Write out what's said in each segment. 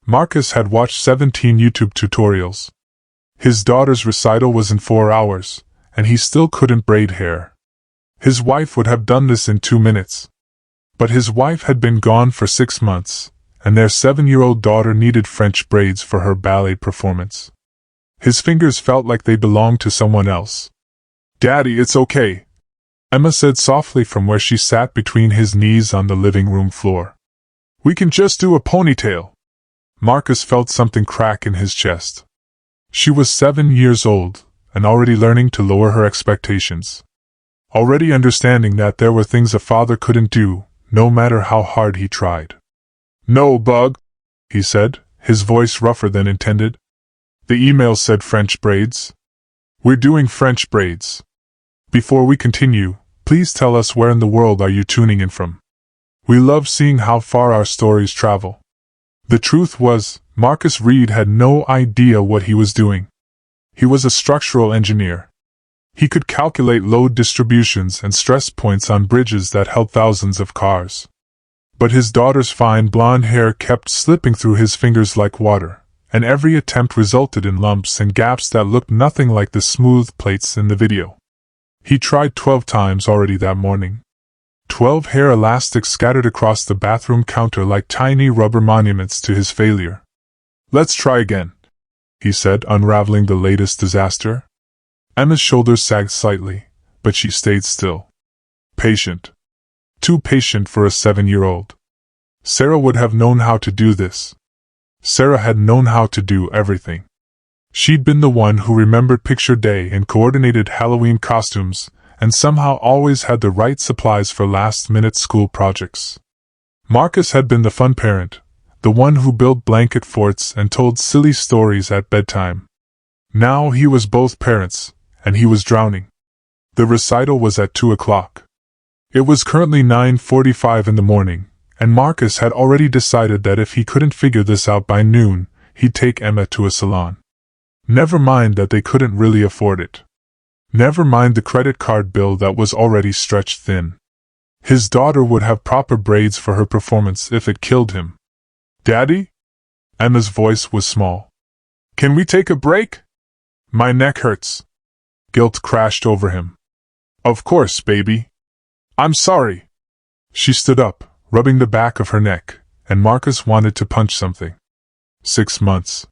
Marcus had watched 17 YouTube tutorials. His daughter's recital was in 4 hours, and he still couldn't braid hair. His wife would have done this in 2 minutes. But his wife had been gone for 6 months, and their 7-year-old daughter needed French braids for her ballet performance. His fingers felt like they belonged to someone else. "Daddy, it's okay," Emma said softly from where she sat between his knees on the living room floor. "We can just do a ponytail." Marcus felt something crack in his chest. She was 7 years old, and already learning to lower her expectations. Already understanding that there were things a father couldn't do, no matter how hard he tried. "No, Bug," he said, his voice rougher than intended. "The email said French braids. We're doing French braids. Before we continue, please tell us where in the world are you tuning in from. We love seeing how far our stories travel." The truth was, Marcus Reed had no idea what he was doing. He was a structural engineer. He could calculate load distributions and stress points on bridges that held thousands of cars. But his daughter's fine blonde hair kept slipping through his fingers like water, and every attempt resulted in lumps and gaps that looked nothing like the smooth plates in the video. He tried 12 times already that morning. 12 hair elastics scattered across the bathroom counter like tiny rubber monuments to his failure. "Let's try again," he said, unraveling the latest disaster. Emma's shoulders sagged slightly, but she stayed still. Patient. Too patient for a 7-year-old. Sarah would have known how to do this. Sarah had known how to do everything. She'd been the one who remembered picture day and coordinated Halloween costumes, and somehow always had the right supplies for last-minute school projects. Marcus had been the fun parent, the one who built blanket forts and told silly stories at bedtime. Now he was both parents, and he was drowning. The recital was at 2 o'clock. It was currently 9:45 in the morning, and Marcus had already decided that if he couldn't figure this out by noon, he'd take Emma to a salon. Never mind that they couldn't really afford it. Never mind the credit card bill that was already stretched thin. His daughter would have proper braids for her performance if it killed him. "Daddy?" Emma's voice was small. "Can we take a break? My neck hurts." Guilt crashed over him. "Of course, baby. I'm sorry." She stood up, rubbing the back of her neck, and Marcus wanted to punch something. 6 months.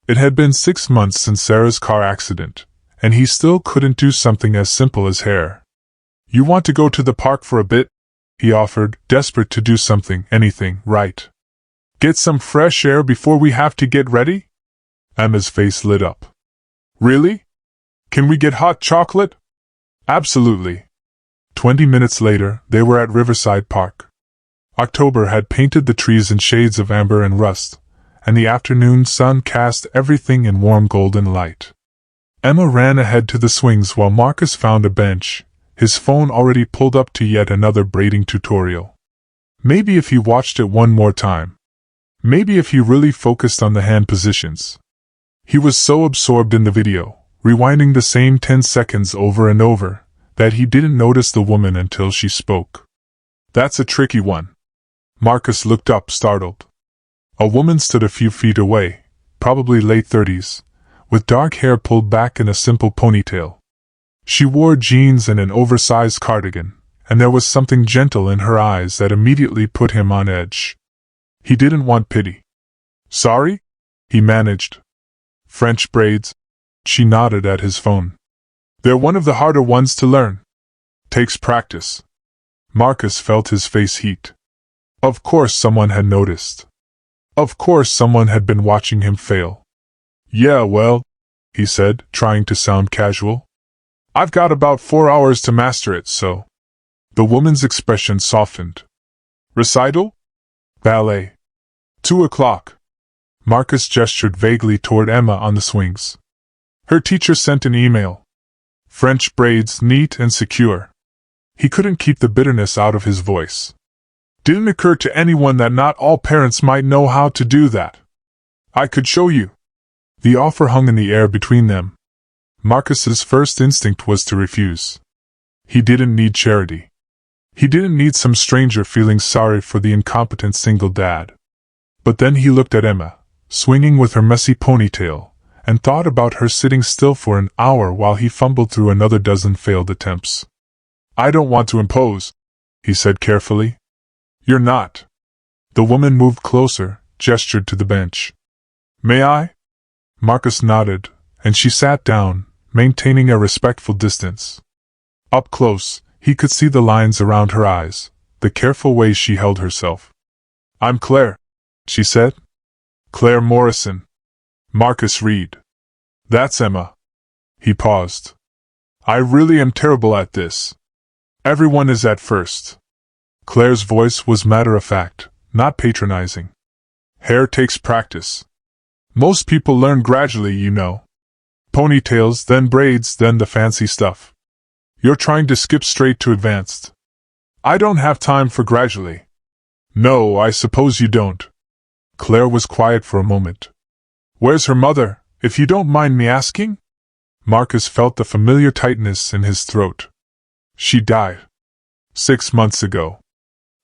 It had been 6 months since Sarah's car accident, and he still couldn't do something as simple as hair. "You want to go to the park for a bit?" he offered, desperate to do something, anything, right. "Get some fresh air before we have to get ready?" Emma's face lit up. "Really? Can we get hot chocolate?" "Absolutely." 20 minutes later, they were at Riverside Park. October had painted the trees in shades of amber and rust, and the afternoon sun cast everything in warm golden light. Emma ran ahead to the swings while Marcus found a bench, his phone already pulled up to yet another braiding tutorial. Maybe if he watched it one more time. Maybe if he really focused on the hand positions. He was so absorbed in the video, rewinding the same 10 seconds over and over, that he didn't notice the woman until she spoke. "That's a tricky one." Marcus looked up, startled. A woman stood a few feet away, probably late 30s, with dark hair pulled back in a simple ponytail. She wore jeans and an oversized cardigan, and there was something gentle in her eyes that immediately put him on edge. He didn't want pity. "Sorry?" he managed. "French braids?" She nodded at his phone. "They're one of the harder ones to learn. Takes practice." Marcus felt his face heat. Of course someone had noticed. Of course someone had been watching him fail. "Yeah, well," he said, trying to sound casual. "I've got about 4 hours to master it, so." The woman's expression softened. "Recital?" "Ballet." 2 o'clock. Marcus gestured vaguely toward Emma on the swings. Her teacher sent an email. French braids, neat and secure. He couldn't keep the bitterness out of his voice. Didn't occur to anyone that not all parents might know how to do that. "I could show you." The offer hung in the air between them. Marcus's first instinct was to refuse. He didn't need charity. He didn't need some stranger feeling sorry for the incompetent single dad. But then he looked at Emma, swinging with her messy ponytail, and thought about her sitting still for an hour while he fumbled through another dozen failed attempts. "I don't want to impose," he said carefully. "You're not." The woman moved closer, gestured to the bench. "May I?" Marcus nodded, and she sat down, maintaining a respectful distance. Up close, he could see the lines around her eyes, the careful way she held herself. "I'm Claire," she said. "Claire Morrison. Marcus Reed." "That's Emma." He paused. "I really am terrible at this. Everyone is at first." Claire's voice was matter-of-fact, not patronizing. "Hair takes practice. Most people learn gradually, you know. Ponytails, then braids, then the fancy stuff. You're trying to skip straight to advanced. I don't have time for gradually." "No, I suppose you don't." Claire was quiet for a moment. "Where's her mother, if you don't mind me asking?" Marcus felt the familiar tightness in his throat. "She died 6 months ago.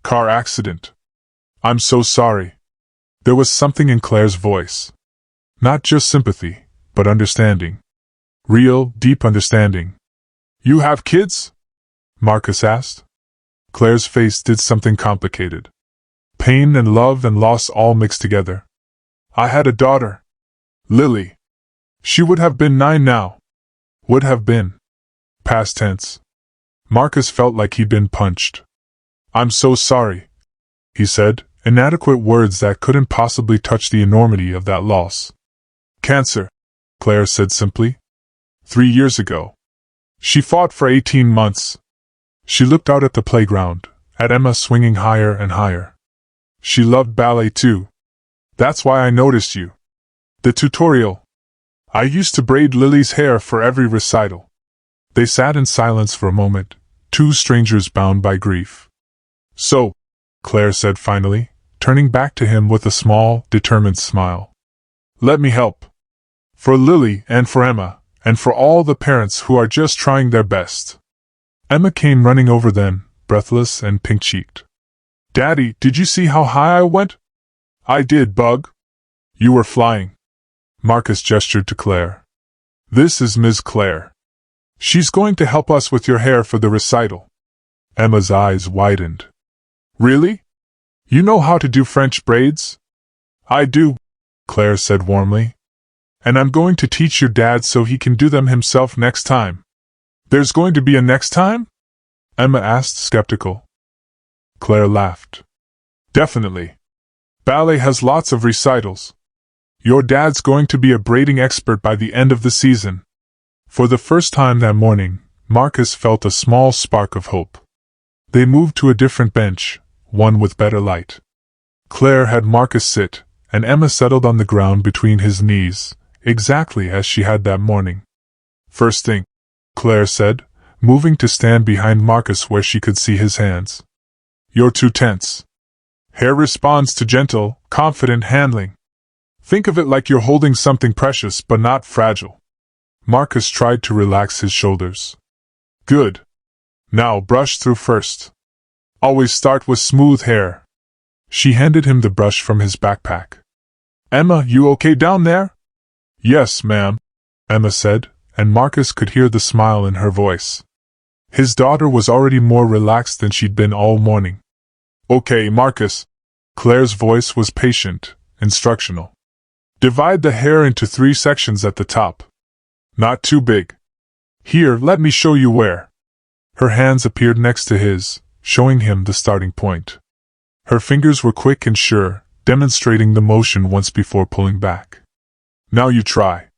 Car accident." "I'm so sorry." There was something in Claire's voice. Not just sympathy, but understanding. Real, deep understanding. "You have kids?" Marcus asked. Claire's face did something complicated. Pain and love and loss all mixed together. "I had a daughter. Lily. She would have been 9 now." Would have been. Past tense. Marcus felt like he'd been punched. "I'm so sorry," he said, inadequate words that couldn't possibly touch the enormity of that loss. "Cancer," Claire said simply. 3 years ago. She fought for 18 months. She looked out at the playground, at Emma swinging higher and higher. "She loved ballet too. That's why I noticed you. The tutorial. I used to braid Lily's hair for every recital." They sat in silence for a moment, two strangers bound by grief. "So," Claire said finally, turning back to him with a small, determined smile. "Let me help. For Lily and for Emma, and for all the parents who are just trying their best." Emma came running over then, breathless and pink-cheeked. "Daddy, did you see how high I went?" "I did, Bug. You were flying." Marcus gestured to Claire. "This is Ms. Claire. She's going to help us with your hair for the recital." Emma's eyes widened. "Really? You know how to do French braids?" "I do," Claire said warmly. "And I'm going to teach your dad so he can do them himself next time." "There's going to be a next time?" Emma asked, skeptical. Claire laughed. "Definitely. Ballet has lots of recitals. Your dad's going to be a braiding expert by the end of the season." For the first time that morning, Marcus felt a small spark of hope. They moved to a different bench, one with better light. Claire had Marcus sit, and Emma settled on the ground between his knees, exactly as she had that morning. "First thing," Claire said, moving to stand behind Marcus where she could see his hands. "You're too tense. Hair responds to gentle, confident handling. Think of it like you're holding something precious but not fragile." Marcus tried to relax his shoulders. "Good. Now brush through first. Always start with smooth hair." She handed him the brush from his backpack. "Emma, you okay down there?" "Yes, ma'am," Emma said, and Marcus could hear the smile in her voice. His daughter was already more relaxed than she'd been all morning. "Okay, Marcus." Claire's voice was patient, instructional. "Divide the hair into 3 sections at the top. Not too big. Here, let me show you where." Her hands appeared next to his, showing him the starting point. Her fingers were quick and sure, demonstrating the motion once before pulling back. "Now you try."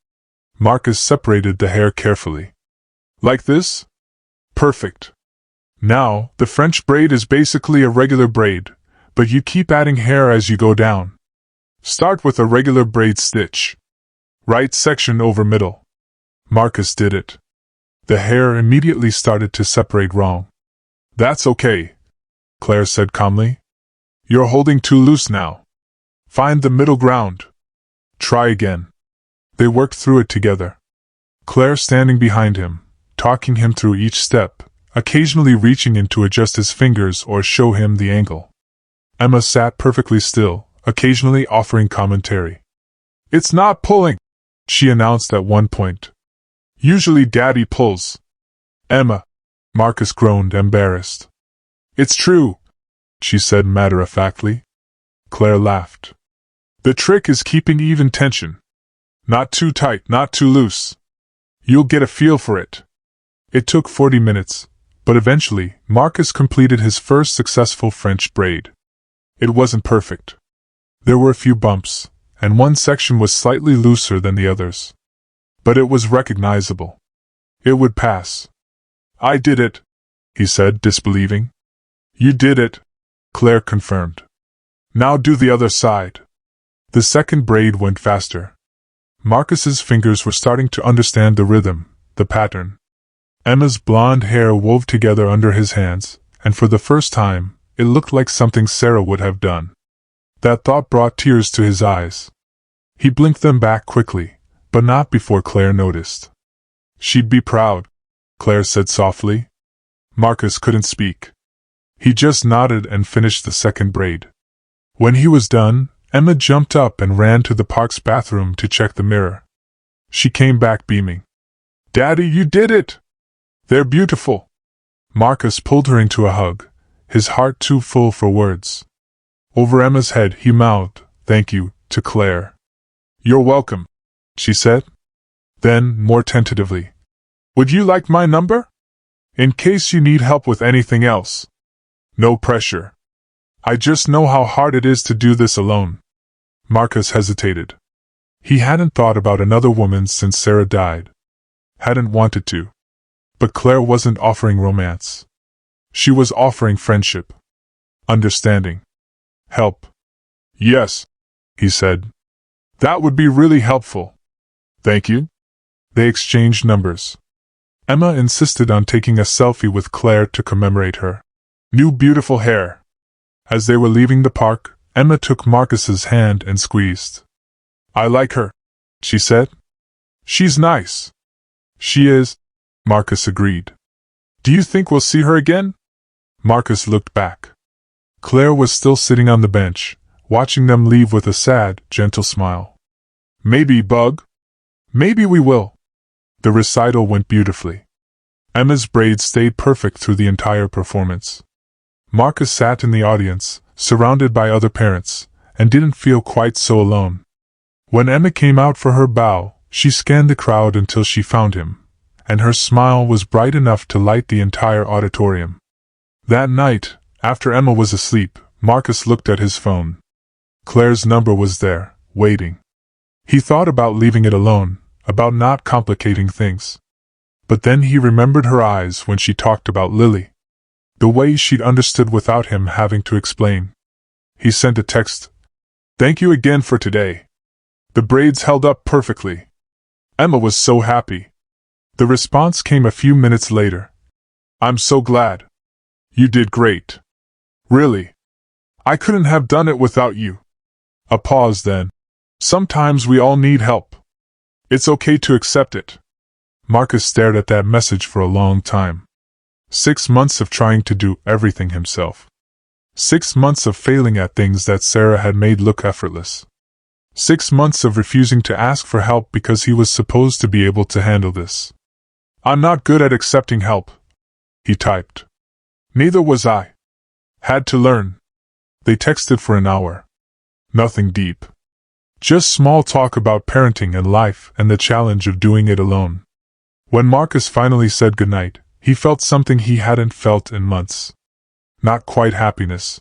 Marcus separated the hair carefully. "Like this? Perfect. Now, the French braid is basically a regular braid, but you keep adding hair as you go down. Start with a regular braid stitch. Right section over middle." Marcus did it. The hair immediately started to separate wrong. "That's okay," Claire said calmly. "You're holding too loose now. Find the middle ground. Try again." They worked through it together. Claire standing behind him, talking him through each step, occasionally reaching in to adjust his fingers or show him the angle. Emma sat perfectly still, occasionally offering commentary. It's not pulling, she announced at one point. Usually Daddy pulls. Emma. Marcus groaned, embarrassed. It's true, she said matter-of-factly. Claire laughed. The trick is keeping even tension. Not too tight, not too loose. You'll get a feel for it. It took 40 minutes, but eventually, Marcus completed his first successful French braid. It wasn't perfect. There were a few bumps, and one section was slightly looser than the others. But it was recognizable. It would pass. I did it, he said, disbelieving. You did it, Claire confirmed. Now do the other side. The second braid went faster. Marcus's fingers were starting to understand the rhythm, the pattern. Emma's blonde hair wove together under his hands, and for the first time, it looked like something Sarah would have done. That thought brought tears to his eyes. He blinked them back quickly, but not before Claire noticed. She'd be proud, Claire said softly. Marcus couldn't speak. He just nodded and finished the second braid. When he was done, Emma jumped up and ran to the park's bathroom to check the mirror. She came back beaming. Daddy, you did it! They're beautiful! Marcus pulled her into a hug, his heart too full for words. Over Emma's head he mouthed, "Thank you," to Claire. "You're welcome," she said. Then, more tentatively, "Would you like my number? In case you need help with anything else." No pressure. I just know how hard it is to do this alone. Marcus hesitated. He hadn't thought about another woman since Sarah died. Hadn't wanted to. But Claire wasn't offering romance. She was offering friendship. Understanding. Help. Yes, he said. That would be really helpful. Thank you. They exchanged numbers. Emma insisted on taking a selfie with Claire to commemorate her new beautiful hair. As they were leaving the park, Emma took Marcus's hand and squeezed. I like her, she said. She's nice. She is, Marcus agreed. Do you think we'll see her again? Marcus looked back. Claire was still sitting on the bench, watching them leave with a sad, gentle smile. Maybe, Bug. Maybe we will. The recital went beautifully. Emma's braid stayed perfect through the entire performance. Marcus sat in the audience, surrounded by other parents, and didn't feel quite so alone. When Emma came out for her bow, she scanned the crowd until she found him, and her smile was bright enough to light the entire auditorium. That night, after Emma was asleep, Marcus looked at his phone. Claire's number was there, waiting. He thought about leaving it alone, about not complicating things. But then he remembered her eyes when she talked about Lily. The way she'd understood without him having to explain. He sent a text. Thank you again for today. The braids held up perfectly. Emma was so happy. The response came a few minutes later. I'm so glad. You did great. Really. I couldn't have done it without you. A pause then. Sometimes we all need help. It's okay to accept it. Marcus stared at that message for a long time. 6 months of trying to do everything himself. 6 months of failing at things that Sarah had made look effortless. 6 months of refusing to ask for help because he was supposed to be able to handle this. I'm not good at accepting help, he typed. Neither was I. Had to learn. They texted for an hour. Nothing deep. Just small talk about parenting and life and the challenge of doing it alone. When Marcus finally said goodnight, he felt something he hadn't felt in months. Not quite happiness.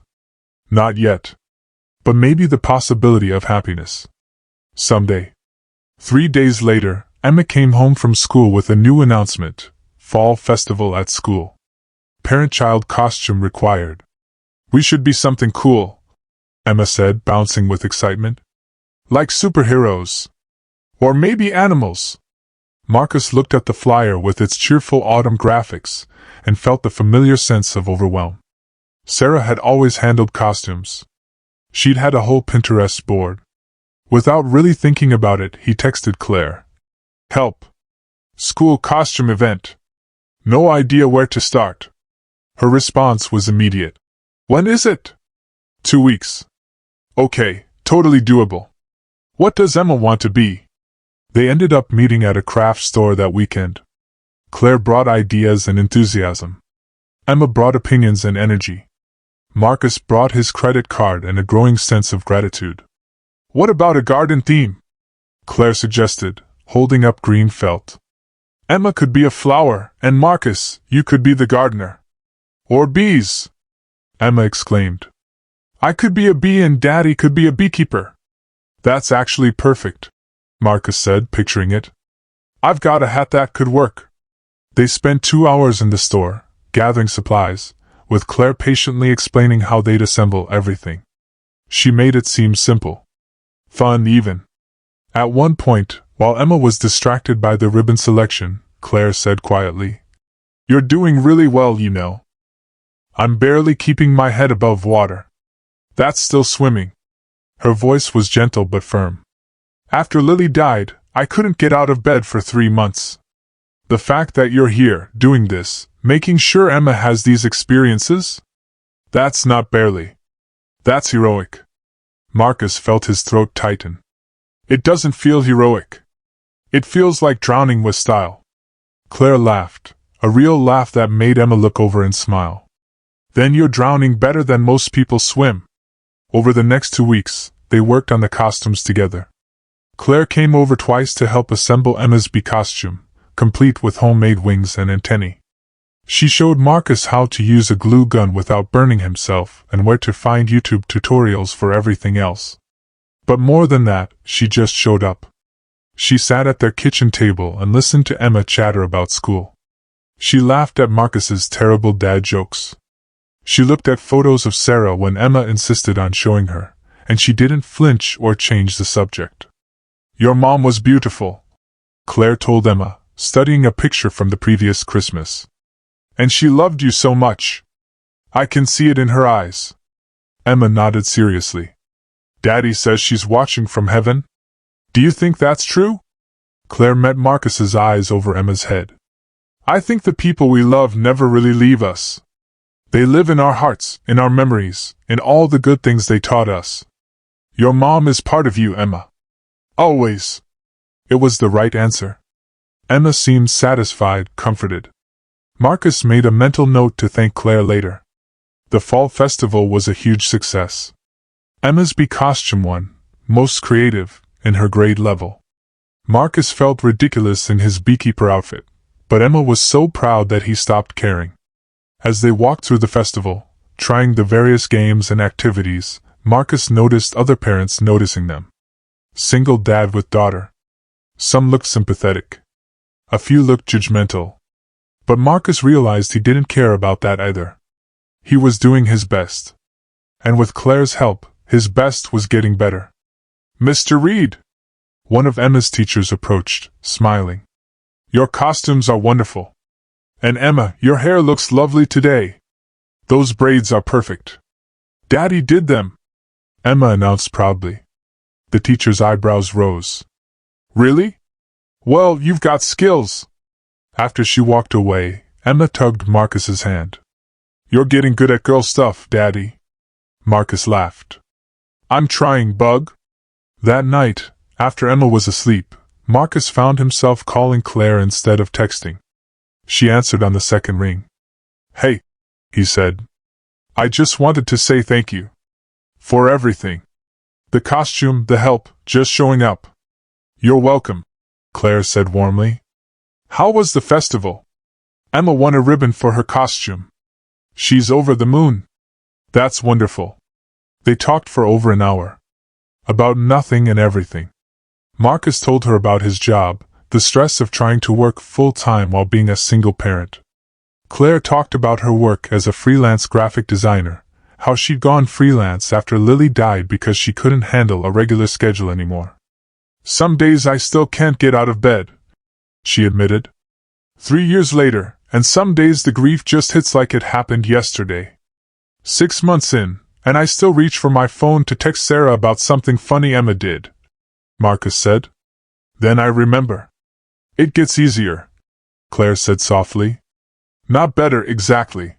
Not yet. But maybe the possibility of happiness. Someday. 3 days later, Emma came home from school with a new announcement. Fall festival at school. Parent-child costume required. We should be something cool, Emma said, bouncing with excitement. Like superheroes. Or maybe animals. Marcus looked at the flyer with its cheerful autumn graphics, and felt the familiar sense of overwhelm. Sarah had always handled costumes. She'd had a whole Pinterest board. Without really thinking about it, he texted Claire. Help. School costume event. No idea where to start. Her response was immediate. When is it? 2 weeks. Okay, totally doable. What does Emma want to be? They ended up meeting at a craft store that weekend. Claire brought ideas and enthusiasm. Emma brought opinions and energy. Marcus brought his credit card and a growing sense of gratitude. What about a garden theme? Claire suggested, holding up green felt. Emma could be a flower, and Marcus, you could be the gardener. Or bees, Emma exclaimed. I could be a bee and Daddy could be a beekeeper. That's actually perfect, Marcus said, picturing it. I've got a hat that could work. They spent 2 hours in the store, gathering supplies, with Claire patiently explaining how they'd assemble everything. She made it seem simple. Fun even. At one point, while Emma was distracted by the ribbon selection, Claire said quietly, You're doing really well, you know. I'm barely keeping my head above water. That's still swimming. Her voice was gentle but firm. After Lily died, I couldn't get out of bed for 3 months. The fact that you're here, doing this, making sure Emma has these experiences? That's not barely. That's heroic. Marcus felt his throat tighten. It doesn't feel heroic. It feels like drowning with style. Claire laughed, a real laugh that made Emma look over and smile. Then you're drowning better than most people swim. Over the next 2 weeks, they worked on the costumes together. Claire came over twice to help assemble Emma's bee costume, complete with homemade wings and antennae. She showed Marcus how to use a glue gun without burning himself and where to find YouTube tutorials for everything else. But more than that, she just showed up. She sat at their kitchen table and listened to Emma chatter about school. She laughed at Marcus's terrible dad jokes. She looked at photos of Sarah when Emma insisted on showing her, and she didn't flinch or change the subject. Your mom was beautiful, Claire told Emma, studying a picture from the previous Christmas. And she loved you so much. I can see it in her eyes. Emma nodded seriously. Daddy says she's watching from heaven? Do you think that's true? Claire met Marcus's eyes over Emma's head. I think the people we love never really leave us. They live in our hearts, in our memories, in all the good things they taught us. Your mom is part of you, Emma. Always. It was the right answer. Emma seemed satisfied, comforted. Marcus made a mental note to thank Claire later. The fall festival was a huge success. Emma's bee costume won, most creative, in her grade level. Marcus felt ridiculous in his beekeeper outfit, but Emma was so proud that he stopped caring. As they walked through the festival, trying the various games and activities, Marcus noticed other parents noticing them. Single dad with daughter. Some looked sympathetic. A few looked judgmental. But Marcus realized he didn't care about that either. He was doing his best. And with Claire's help, his best was getting better. Mr. Reed! One of Emma's teachers approached, smiling. Your costumes are wonderful. And Emma, your hair looks lovely today. Those braids are perfect. Daddy did them, Emma announced proudly. The teacher's eyebrows rose. Really? Well, you've got skills. After she walked away, Emma tugged Marcus's hand. You're getting good at girl stuff, Daddy. Marcus laughed. I'm trying, bug. That night, after Emma was asleep, Marcus found himself calling Claire instead of texting. She answered on the second ring. Hey, he said. I just wanted to say thank you. For everything. The costume, the help, just showing up. You're welcome, Claire said warmly. How was the festival? Emma won a ribbon for her costume. She's over the moon. That's wonderful. They talked for over an hour. About nothing and everything. Marcus told her about his job, the stress of trying to work full-time while being a single parent. Claire talked about her work as a freelance graphic designer, how she'd gone freelance after Lily died because she couldn't handle a regular schedule anymore. Some days I still can't get out of bed, she admitted. 3 years later, and some days the grief just hits like it happened yesterday. 6 months in, and I still reach for my phone to text Sarah about something funny Emma did, Marcus said. Then I remember. It gets easier, Claire said softly. Not better exactly.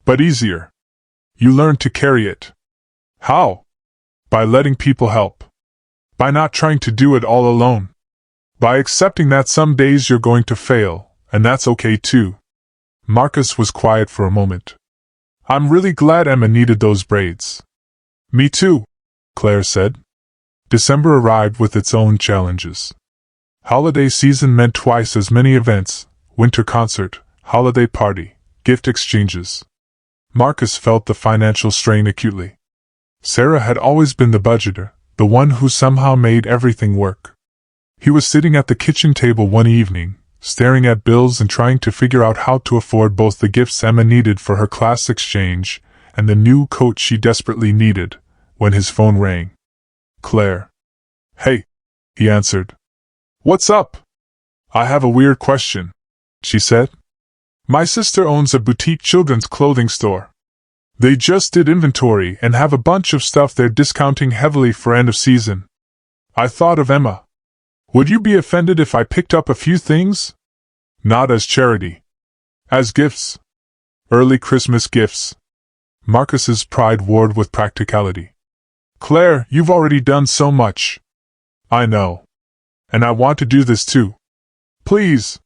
But easier. You learn to carry it. How? By letting people help. By not trying to do it all alone. By accepting that some days you're going to fail, and that's okay too. Marcus was quiet for a moment. I'm really glad Emma needed those braids. Me too, Claire said. December arrived with its own challenges. Holiday season meant twice as many events: winter concert, holiday party, gift exchanges. Marcus felt the financial strain acutely. Sarah had always been the budgeter, the one who somehow made everything work. He was sitting at the kitchen table one evening, staring at bills and trying to figure out how to afford both the gifts Emma needed for her class exchange and the new coat she desperately needed, when his phone rang. Claire. Hey, he answered. What's up? I have a weird question, she said. My sister owns a boutique children's clothing store. They just did inventory and have a bunch of stuff they're discounting heavily for end of season. I thought of Emma. Would you be offended if I picked up a few things? Not as charity. As gifts. Early Christmas gifts. Marcus's pride warred with practicality. Claire, you've already done so much. I know. And I want to do this too. Please.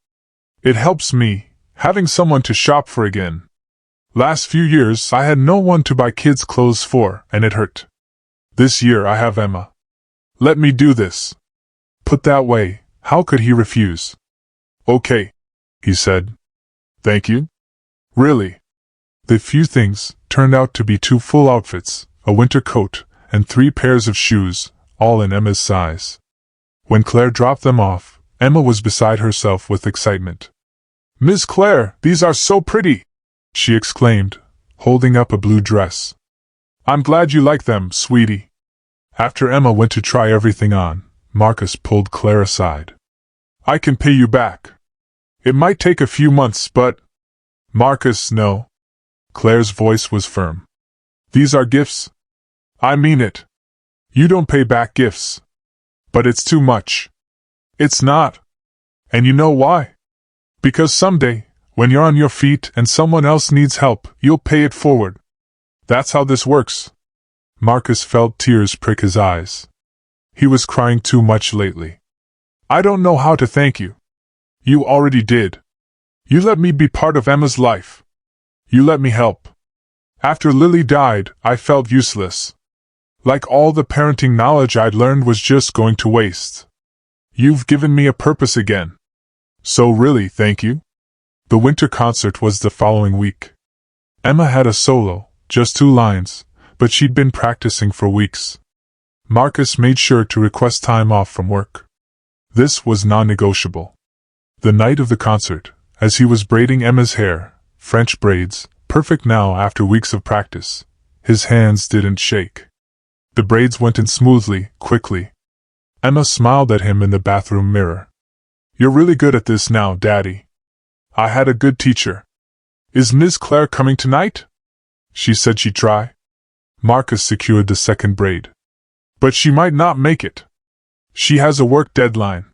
It helps me, having someone to shop for again. Last few years I had no one to buy kids clothes for, and it hurt. This year I have Emma. Let me do this. Put that way, how could he refuse? Okay, he said. Thank you? Really? The few things turned out to be 2 full outfits, a winter coat, and 3 pairs of shoes, all in Emma's size. When Claire dropped them off, Emma was beside herself with excitement. Miss Claire, these are so pretty! She exclaimed, holding up a blue dress. I'm glad you like them, sweetie. After Emma went to try everything on, Marcus pulled Claire aside. I can pay you back. It might take a few months, but... Marcus, no. Claire's voice was firm. These are gifts. I mean it. You don't pay back gifts. But it's too much. It's not. And you know why? Because someday, when you're on your feet and someone else needs help, you'll pay it forward. That's how this works. Marcus felt tears prick his eyes. He was crying too much lately. I don't know how to thank you. You already did. You let me be part of Emma's life. You let me help. After Lily died, I felt useless. Like all the parenting knowledge I'd learned was just going to waste. You've given me a purpose again. So really, thank you. The winter concert was the following week. Emma had a solo, just 2 lines, but she'd been practicing for weeks. Marcus made sure to request time off from work. This was non-negotiable. The night of the concert, as he was braiding Emma's hair, French braids, perfect now after weeks of practice, his hands didn't shake. The braids went in smoothly, quickly. Emma smiled at him in the bathroom mirror. You're really good at this now, Daddy. I had a good teacher. Is Miss Claire coming tonight? She said she'd try. Marcus secured the second braid. But she might not make it. She has a work deadline.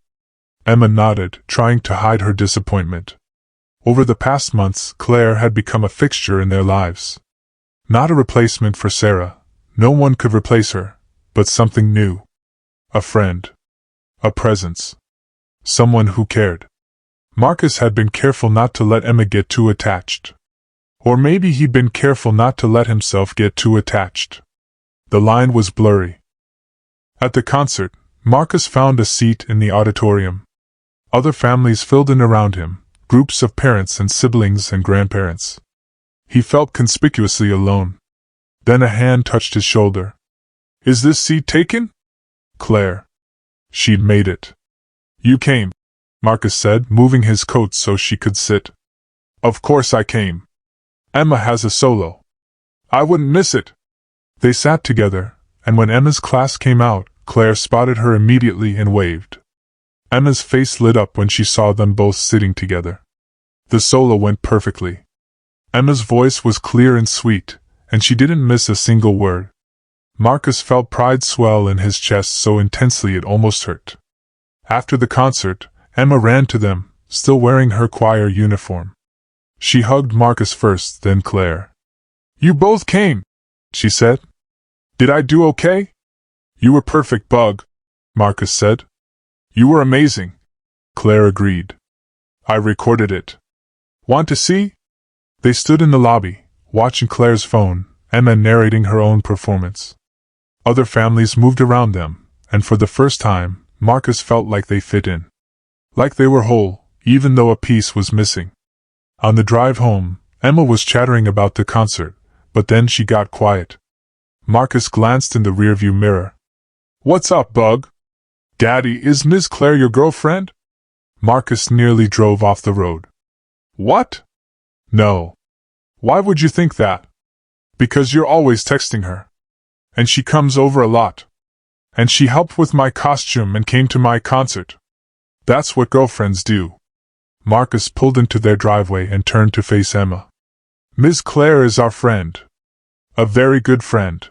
Emma nodded, trying to hide her disappointment. Over the past months, Claire had become a fixture in their lives. Not a replacement for Sarah. No one could replace her, but something new. A friend. A presence. Someone who cared. Marcus had been careful not to let Emma get too attached. Or maybe he'd been careful not to let himself get too attached. The line was blurry. At the concert, Marcus found a seat in the auditorium. Other families filled in around him, groups of parents and siblings and grandparents. He felt conspicuously alone. Then a hand touched his shoulder. Is this seat taken? Claire. She'd made it. You came, Marcus said, moving his coat so she could sit. Of course I came. Emma has a solo. I wouldn't miss it. They sat together, and when Emma's class came out, Claire spotted her immediately and waved. Emma's face lit up when she saw them both sitting together. The solo went perfectly. Emma's voice was clear and sweet, and she didn't miss a single word. Marcus felt pride swell in his chest so intensely it almost hurt. After the concert, Emma ran to them, still wearing her choir uniform. She hugged Marcus first, then Claire. You both came, she said. Did I do okay? You were perfect, Bug. Marcus said. You were amazing, Claire agreed. I recorded it. Want to see? They stood in the lobby, watching Claire's phone, Emma narrating her own performance. Other families moved around them, and for the first time, Marcus felt like they fit in. Like they were whole, even though a piece was missing. On the drive home, Emma was chattering about the concert, but then she got quiet. Marcus glanced in the rearview mirror. What's up, Bug? Daddy, is Ms. Claire your girlfriend? Marcus nearly drove off the road. What? No. Why would you think that? Because you're always texting her. And she comes over a lot. And she helped with my costume and came to my concert. That's what girlfriends do. Marcus pulled into their driveway and turned to face Emma. Ms. Claire is our friend. A very good friend.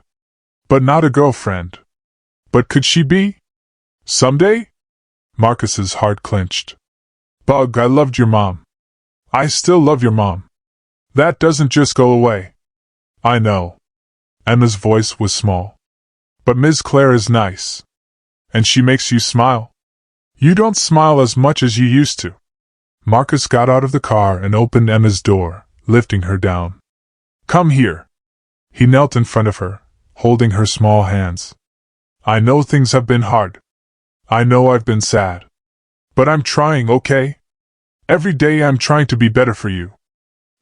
But not a girlfriend. But could she be? Someday? Marcus's heart clenched. Bug, I loved your mom. I still love your mom. That doesn't just go away. I know. Emma's voice was small. But Ms. Claire is nice. And she makes you smile. You don't smile as much as you used to. Marcus got out of the car and opened Emma's door, lifting her down. Come here. He knelt in front of her, holding her small hands. I know things have been hard. I know I've been sad. But I'm trying, okay? Every day I'm trying to be better for you.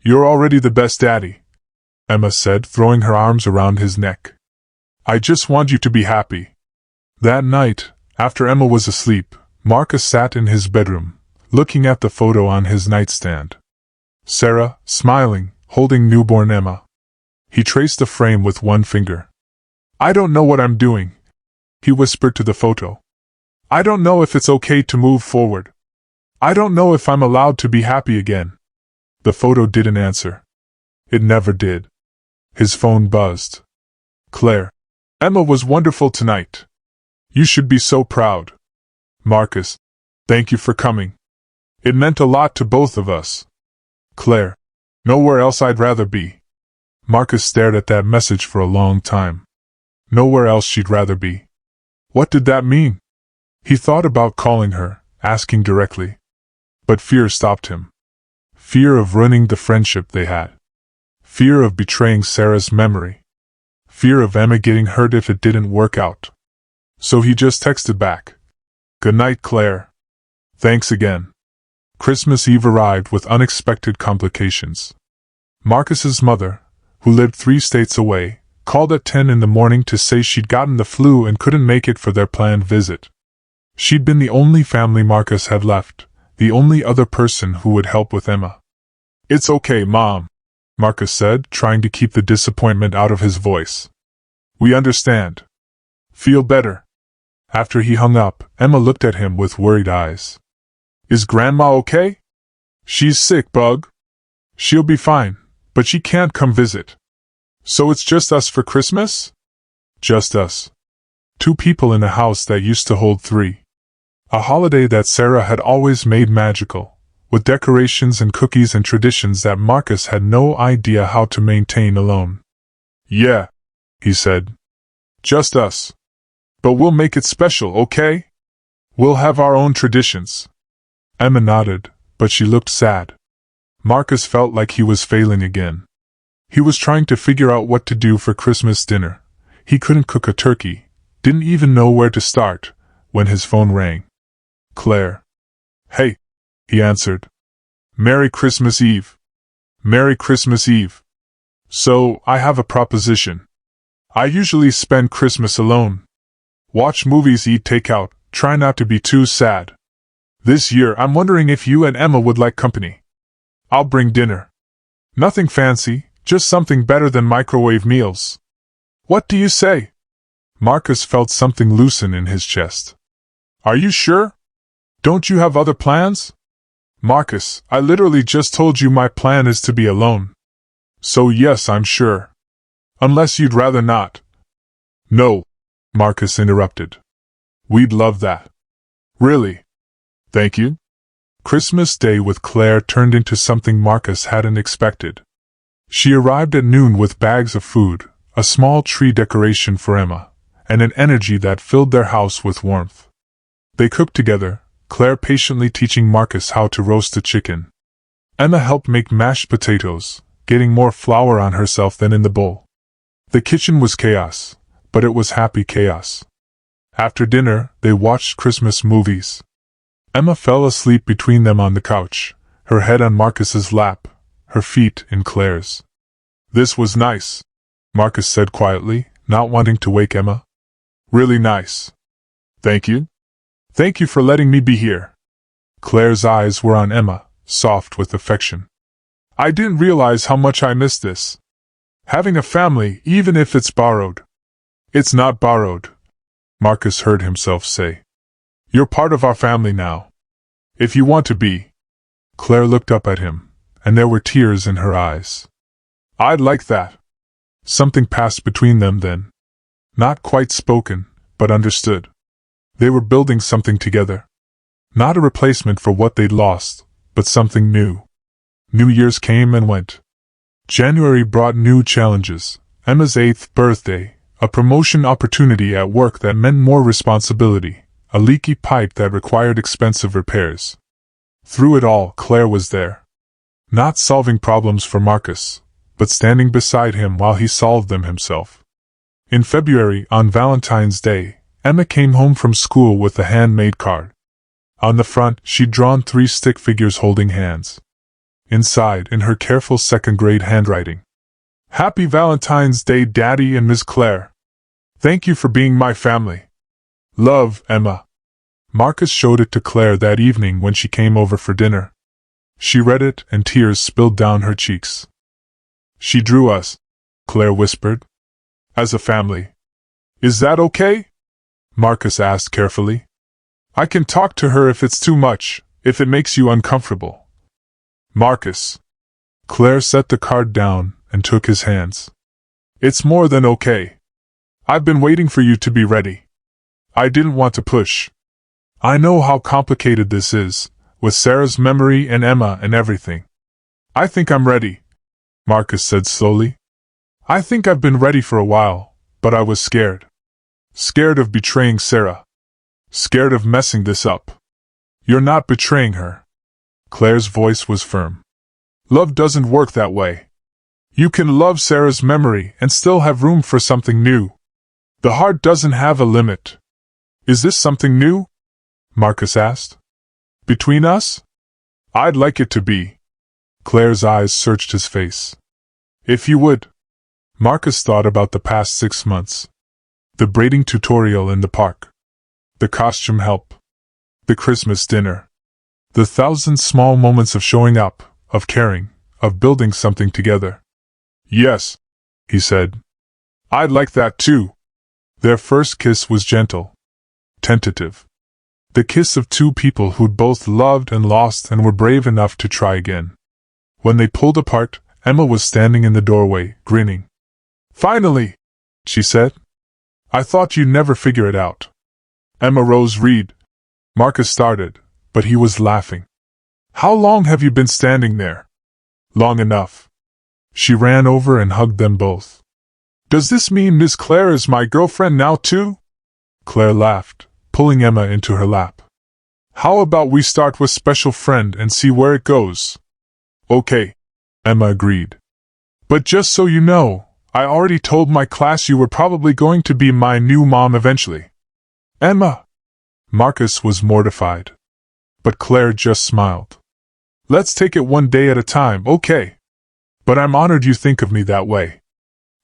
You're already the best daddy, Emma said, throwing her arms around his neck. I just want you to be happy. That night, after Emma was asleep, Marcus sat in his bedroom, looking at the photo on his nightstand. Sarah, smiling, holding newborn Emma. He traced the frame with one finger. I don't know what I'm doing, he whispered to the photo. I don't know if it's okay to move forward. I don't know if I'm allowed to be happy again. The photo didn't answer. It never did. His phone buzzed. Claire. Emma was wonderful tonight. You should be so proud. Marcus. Thank you for coming. It meant a lot to both of us. Claire. Nowhere else I'd rather be. Marcus stared at that message for a long time. Nowhere else she'd rather be. What did that mean? He thought about calling her, asking directly. But fear stopped him. Fear of ruining the friendship they had. Fear of betraying Sarah's memory. Fear of Emma getting hurt if it didn't work out. So he just texted back. Good night, Claire. Thanks again. Christmas Eve arrived with unexpected complications. Marcus's mother, who lived 3 states away, called at 10 in the morning to say she'd gotten the flu and couldn't make it for their planned visit. She'd been the only family Marcus had left, the only other person who would help with Emma. It's okay, Mom, Marcus said, trying to keep the disappointment out of his voice. We understand. Feel better. After he hung up, Emma looked at him with worried eyes. Is Grandma okay? She's sick, Bug. She'll be fine, but she can't come visit. So it's just us for Christmas? Just us. 2 people in a house that used to hold 3. A holiday that Sarah had always made magical, with decorations and cookies and traditions that Marcus had no idea how to maintain alone. Yeah, he said. Just us. But we'll make it special, okay? We'll have our own traditions. Emma nodded, but she looked sad. Marcus felt like he was failing again. He was trying to figure out what to do for Christmas dinner. He couldn't cook a turkey, didn't even know where to start, when his phone rang. Claire. Hey, he answered. Merry Christmas Eve. Merry Christmas Eve. So, I have a proposition. I usually spend Christmas alone. Watch movies, eat takeout, try not to be too sad. This year I'm wondering if you and Emma would like company. I'll bring dinner. Nothing fancy, just something better than microwave meals. What do you say? Marcus felt something loosen in his chest. Are you sure? Don't you have other plans? Marcus, I literally just told you my plan is to be alone. So yes, I'm sure. Unless you'd rather not. No, Marcus interrupted. We'd love that. Really? Thank you. Christmas Day with Claire turned into something Marcus hadn't expected. She arrived at noon with bags of food, a small tree decoration for Emma, and an energy that filled their house with warmth. They cooked together, Claire patiently teaching Marcus how to roast a chicken. Emma helped make mashed potatoes, getting more flour on herself than in the bowl. The kitchen was chaos, but it was happy chaos. After dinner, they watched Christmas movies. Emma fell asleep between them on the couch, her head on Marcus's lap, her feet in Claire's. "This was nice," Marcus said quietly, not wanting to wake Emma. "Really nice. Thank you. Thank you for letting me be here." Claire's eyes were on Emma, soft with affection. "I didn't realize how much I missed this. Having a family, even if it's borrowed." "It's not borrowed," Marcus heard himself say. "You're part of our family now. If you want to be." Claire looked up at him, and there were tears in her eyes. "I'd like that." Something passed between them then. Not quite spoken, but understood. They were building something together. Not a replacement for what they'd lost, but something new. New Year's came and went. January brought new challenges: Emma's 8th birthday, a promotion opportunity at work that meant more responsibility, a leaky pipe that required expensive repairs. Through it all, Claire was there. Not solving problems for Marcus, but standing beside him while he solved them himself. In February, on Valentine's Day, Emma came home from school with a handmade card. On the front, she'd drawn 3 stick figures holding hands. Inside, in her careful second-grade handwriting, "Happy Valentine's Day, Daddy and Ms. Claire. Thank you for being my family. Love, Emma." Marcus showed it to Claire that evening when she came over for dinner. She read it, and tears spilled down her cheeks. "She drew us," Claire whispered. "As a family. Is that okay?" Marcus asked carefully. "I can talk to her if it's too much, if it makes you uncomfortable." "Marcus." Claire set the card down and took his hands. "It's more than okay. I've been waiting for you to be ready. I didn't want to push. I know how complicated this is, with Sarah's memory and Emma and everything. I think I'm ready," Marcus said slowly. "I think I've been ready for a while, but I was scared. Scared of betraying Sarah. Scared of messing this up." "You're not betraying her." Claire's voice was firm. "Love doesn't work that way. You can love Sarah's memory and still have room for something new. The heart doesn't have a limit." "Is this something new?" Marcus asked. "Between us? I'd like it to be." Claire's eyes searched his face. "If you would." Marcus thought about the past 6 months. The braiding tutorial in the park. The costume help. The Christmas dinner. The 1,000 small moments of showing up, of caring, of building something together. "Yes," he said. "I'd like that too." Their first kiss was gentle. Tentative. The kiss of 2 people who'd both loved and lost and were brave enough to try again. When they pulled apart, Emma was standing in the doorway, grinning. "Finally," she said. "I thought you'd never figure it out." Emma rose. "Read." Marcus started, but he was laughing. "How long have you been standing there?" "Long enough." She ran over and hugged them both. "Does this mean Miss Claire is my girlfriend now too?" Claire laughed, pulling Emma into her lap. "How about we start with special friend and see where it goes?" "Okay," Emma agreed. "But just so you know, I already told my class you were probably going to be my new mom eventually." "Emma!" Marcus was mortified. But Claire just smiled. "Let's take it one day at a time, okay? But I'm honored you think of me that way."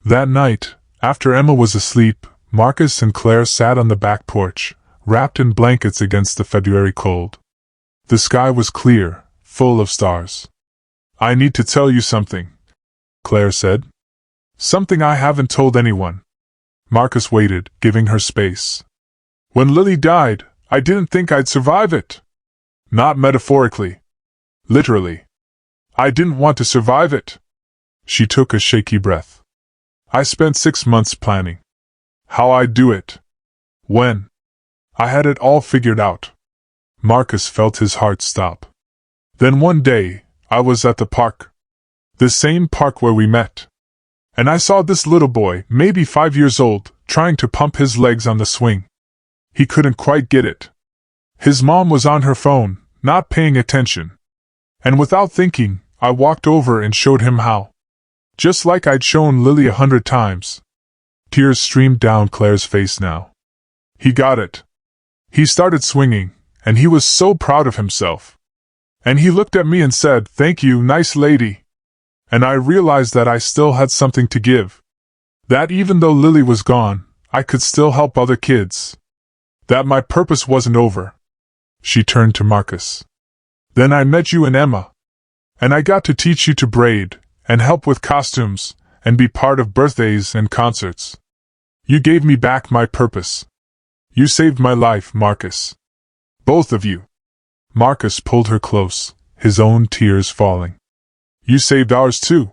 That night, after Emma was asleep, Marcus and Claire sat on the back porch, wrapped in blankets against the February cold. The sky was clear, full of stars. "I need to tell you something," Claire said. "Something I haven't told anyone." Marcus waited, giving her space. "When Lily died, I didn't think I'd survive it. Not metaphorically. Literally. I didn't want to survive it." She took a shaky breath. "I spent 6 months planning how I'd do it. When I had it all figured out." Marcus felt his heart stop. "Then one day, I was at the park. The same park where we met. And I saw this little boy, maybe 5 years old, trying to pump his legs on the swing. He couldn't quite get it. His mom was on her phone, not paying attention. And without thinking, I walked over and showed him how. Just like I'd shown Lily 100 times. Tears streamed down Claire's face now. He got it. He started swinging, and he was so proud of himself. And he looked at me and said, "Thank you, nice lady." And I realized that I still had something to give. That even though Lily was gone, I could still help other kids. That my purpose wasn't over. She turned to Marcus. Then I met you and Emma. And I got to teach you to braid, and help with costumes, and be part of birthdays and concerts. You gave me back my purpose. You saved my life, Marcus. Both of you. Marcus pulled her close, his own tears falling. You saved ours too.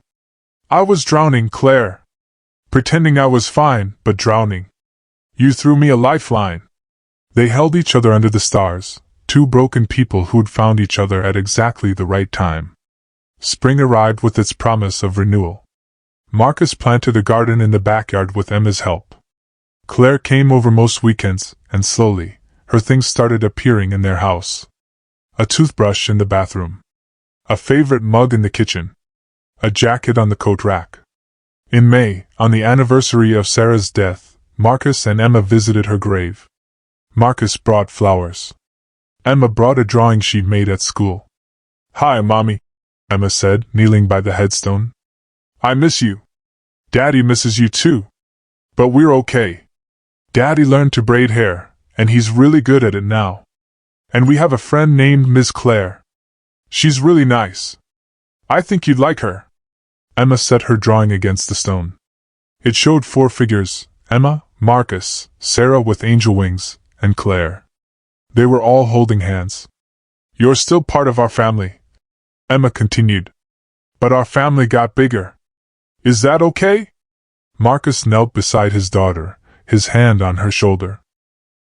I was drowning, Claire. Pretending I was fine, but drowning. You threw me a lifeline. They held each other under the stars, two broken people who'd found each other at exactly the right time. Spring arrived with its promise of renewal. Marcus planted a garden in the backyard with Emma's help. Claire came over most weekends, and slowly, her things started appearing in their house. A toothbrush in the bathroom. A favorite mug in the kitchen. A jacket on the coat rack. In May, on the anniversary of Sarah's death, Marcus and Emma visited her grave. Marcus brought flowers. Emma brought a drawing she'd made at school. "Hi, Mommy," Emma said, kneeling by the headstone. "I miss you. Daddy misses you too. But we're okay. Daddy learned to braid hair, and he's really good at it now. And we have a friend named Miss Claire. She's really nice. I think you'd like her." Emma set her drawing against the stone. It showed 4 figures: Emma, Marcus, Sarah with angel wings, and Claire. They were all holding hands. "You're still part of our family," Emma continued. "But our family got bigger. Is that okay?" Marcus knelt beside his daughter, his hand on her shoulder.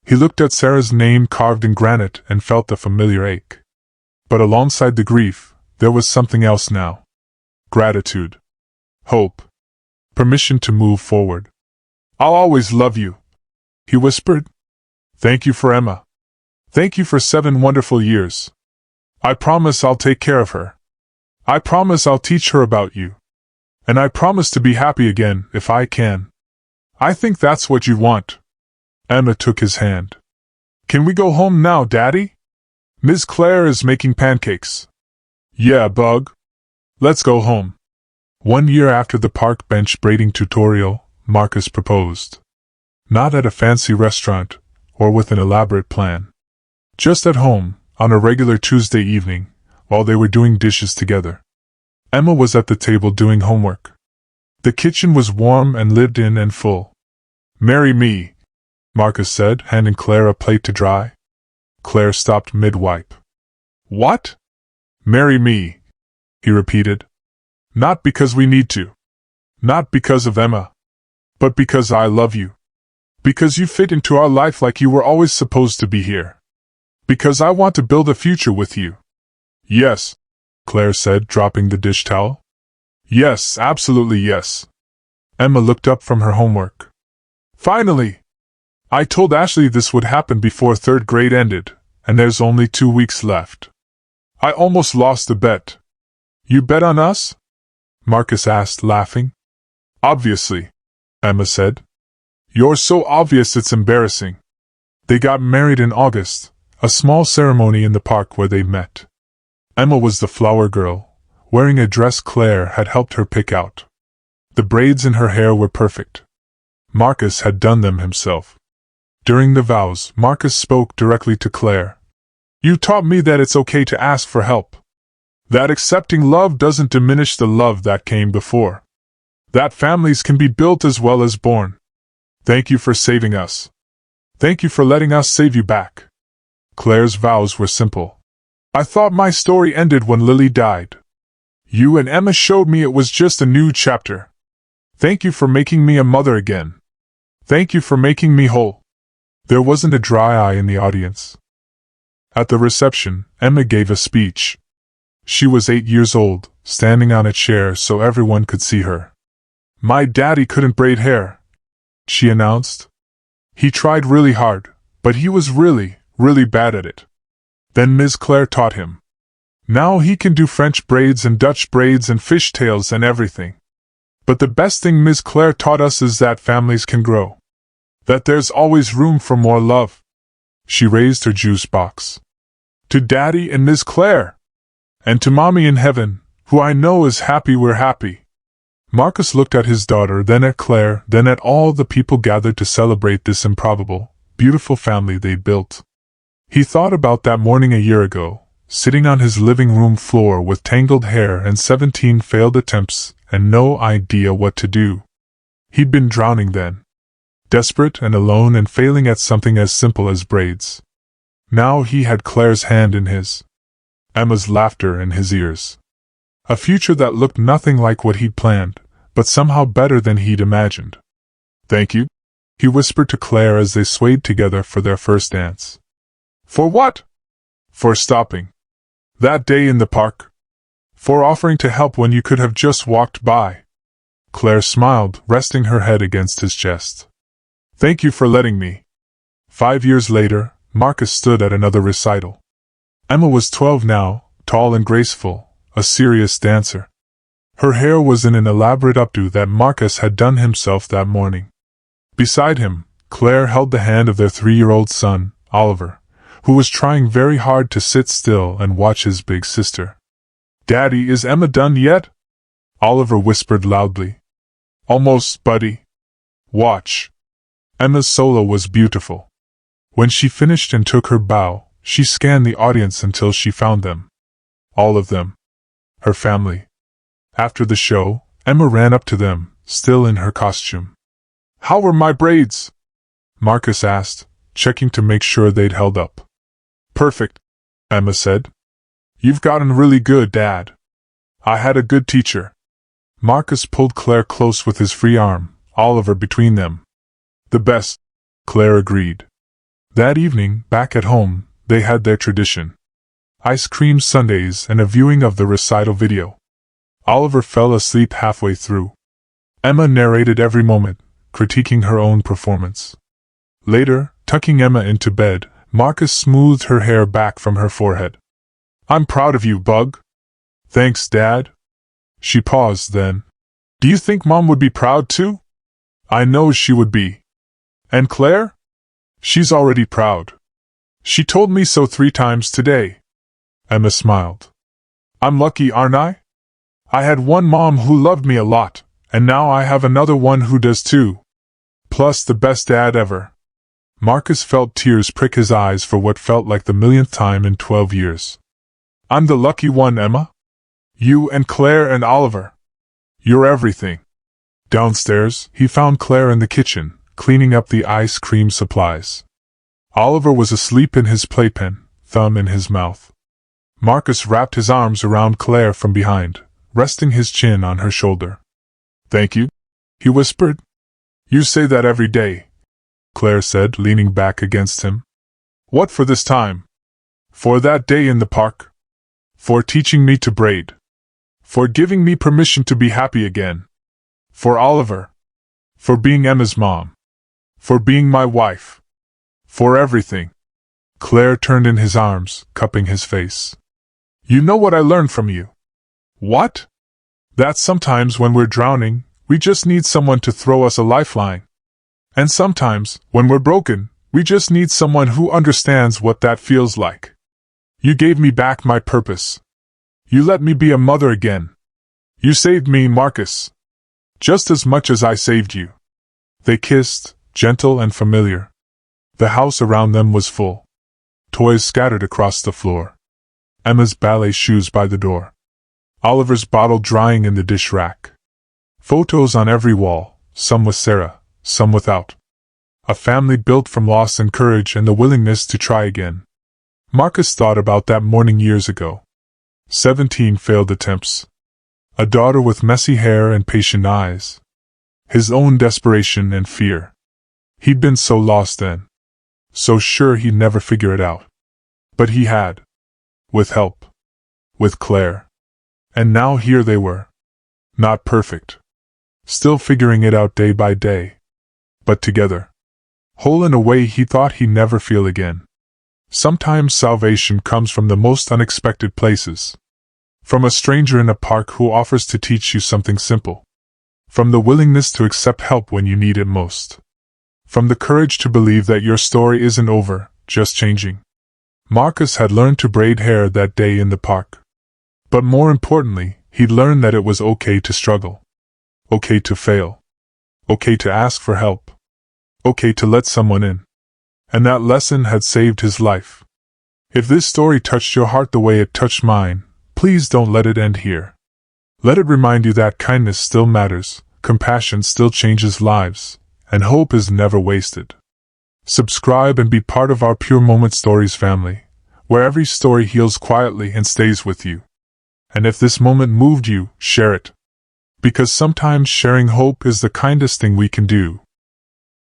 He looked at Sarah's name carved in granite and felt the familiar ache. But alongside the grief, there was something else now. Gratitude. Hope. Permission to move forward. "I'll always love you," he whispered. "Thank you for Emma. Thank you for 7 wonderful years. I promise I'll take care of her. I promise I'll teach her about you. And I promise to be happy again, if I can. I think that's what you want." Emma took his hand. "Can we go home now, Daddy? Miss Claire is making pancakes." "Yeah, Bug. Let's go home." 1 year after the park bench braiding tutorial, Marcus proposed. Not at a fancy restaurant, or with an elaborate plan. Just at home, on a regular Tuesday evening, while they were doing dishes together. Emma was at the table doing homework. The kitchen was warm and lived in and full. "Marry me," Marcus said, handing Claire a plate to dry. Claire stopped mid-wipe. "What?" "Marry me," he repeated. "Not because we need to. Not because of Emma. But because I love you. Because you fit into our life like you were always supposed to be here. Because I want to build a future with you." "Yes," Claire said, dropping the dish towel. "Yes, absolutely yes." Emma looked up from her homework. "Finally! I told Ashley this would happen before 3rd grade ended, and there's only 2 weeks left. I almost lost the bet." "You bet on us?" Marcus asked, laughing. "Obviously," Emma said. "You're so obvious it's embarrassing." They got married in August, a small ceremony in the park where they met. Emma was the flower girl, wearing a dress Claire had helped her pick out. The braids in her hair were perfect. Marcus had done them himself. During the vows, Marcus spoke directly to Claire. "You taught me that it's okay to ask for help. That accepting love doesn't diminish the love that came before. That families can be built as well as born. Thank you for saving us. Thank you for letting us save you back." Claire's vows were simple. "I thought my story ended when Lily died. You and Emma showed me it was just a new chapter. Thank you for making me a mother again. Thank you for making me whole." There wasn't a dry eye in the audience. At the reception, Emma gave a speech. She was 8 years old, standing on a chair so everyone could see her. "My daddy couldn't braid hair," she announced. "He tried really hard, but he was really, really bad at it. Then Miss Claire taught him. Now he can do French braids and Dutch braids and fishtails and everything. But the best thing Miss Claire taught us is that families can grow. That there's always room for more love. She raised her juice box. To Daddy and Miss Claire! And to Mommy in heaven, who I know is happy we're happy. Marcus looked at his daughter, then at Claire, then at all the people gathered to celebrate this improbable, beautiful family they'd built. He thought about that morning a year ago, sitting on his living room floor with tangled hair and 17 failed attempts and no idea what to do. He'd been drowning then. Desperate and alone and failing at something as simple as braids. Now he had Claire's hand in his. Emma's laughter in his ears. A future that looked nothing like what he'd planned, but somehow better than he'd imagined. "Thank you," he whispered to Claire as they swayed together for their first dance. "For what?" "For stopping. That day in the park. For offering to help when you could have just walked by." Claire smiled, resting her head against his chest. "Thank you for letting me." 5 years later, Marcus stood at another recital. Emma was 12 now, tall and graceful, a serious dancer. Her hair was in an elaborate updo that Marcus had done himself that morning. Beside him, Claire held the hand of their 3-year-old son, Oliver, who was trying very hard to sit still and watch his big sister. "Daddy, is Emma done yet?" Oliver whispered loudly. "Almost, buddy. Watch." Emma's solo was beautiful. When she finished and took her bow, she scanned the audience until she found them. All of them. Her family. After the show, Emma ran up to them, still in her costume. "How were my braids?" Marcus asked, checking to make sure they'd held up. "Perfect," Emma said. "You've gotten really good, Dad. I had a good teacher." Marcus pulled Claire close with his free arm, Oliver between them. "The best," Claire agreed. That evening, back at home, they had their tradition. Ice cream sundaes and a viewing of the recital video. Oliver fell asleep halfway through. Emma narrated every moment, critiquing her own performance. Later, tucking Emma into bed, Marcus smoothed her hair back from her forehead. "I'm proud of you, Bug." "Thanks, Dad." She paused then. "Do you think Mom would be proud too?" "I know she would be." "And Claire?" "She's already proud. She told me so 3 times today." Emma smiled. "I'm lucky, aren't I? I had one mom who loved me a lot, and now I have another one who does too. Plus the best dad ever." Marcus felt tears prick his eyes for what felt like the millionth time in 12 years. "I'm the lucky one, Emma. You and Claire and Oliver. You're everything." Downstairs, he found Claire in the kitchen, cleaning up the ice cream supplies. Oliver was asleep in his playpen, thumb in his mouth. Marcus wrapped his arms around Claire from behind, resting his chin on her shoulder. "Thank you," he whispered. "You say that every day," Claire said, leaning back against him. "What for this time?" "For that day in the park. For teaching me to braid. For giving me permission to be happy again. For Oliver. For being Emma's mom. For being my wife. For everything." Claire turned in his arms, cupping his face. "You know what I learned from you?" "What?" "That sometimes when we're drowning, we just need someone to throw us a lifeline. And sometimes, when we're broken, we just need someone who understands what that feels like. You gave me back my purpose. You let me be a mother again. You saved me, Marcus. Just as much as I saved you." They kissed, gentle and familiar. The house around them was full. Toys scattered across the floor. Emma's ballet shoes by the door. Oliver's bottle drying in the dish rack. Photos on every wall, some with Sarah, some without. A family built from loss and courage and the willingness to try again. Marcus thought about that morning years ago. 17 failed attempts. A daughter with messy hair and patient eyes. His own desperation and fear. He'd been so lost then. So sure he'd never figure it out. But he had. With help. With Claire. And now here they were. Not perfect. Still figuring it out day by day. But together. Whole in a way he thought he'd never feel again. Sometimes salvation comes from the most unexpected places. From a stranger in a park who offers to teach you something simple. From the willingness to accept help when you need it most. From the courage to believe that your story isn't over, just changing. Marcus had learned to braid hair that day in the park. But more importantly, he'd learned that it was okay to struggle. Okay to fail. Okay to ask for help. Okay to let someone in. And that lesson had saved his life. If this story touched your heart the way it touched mine, please don't let it end here. Let it remind you that kindness still matters, compassion still changes lives, and hope is never wasted. Subscribe and be part of our Pure Moment Stories family, where every story heals quietly and stays with you. And if this moment moved you, share it. Because sometimes sharing hope is the kindest thing we can do.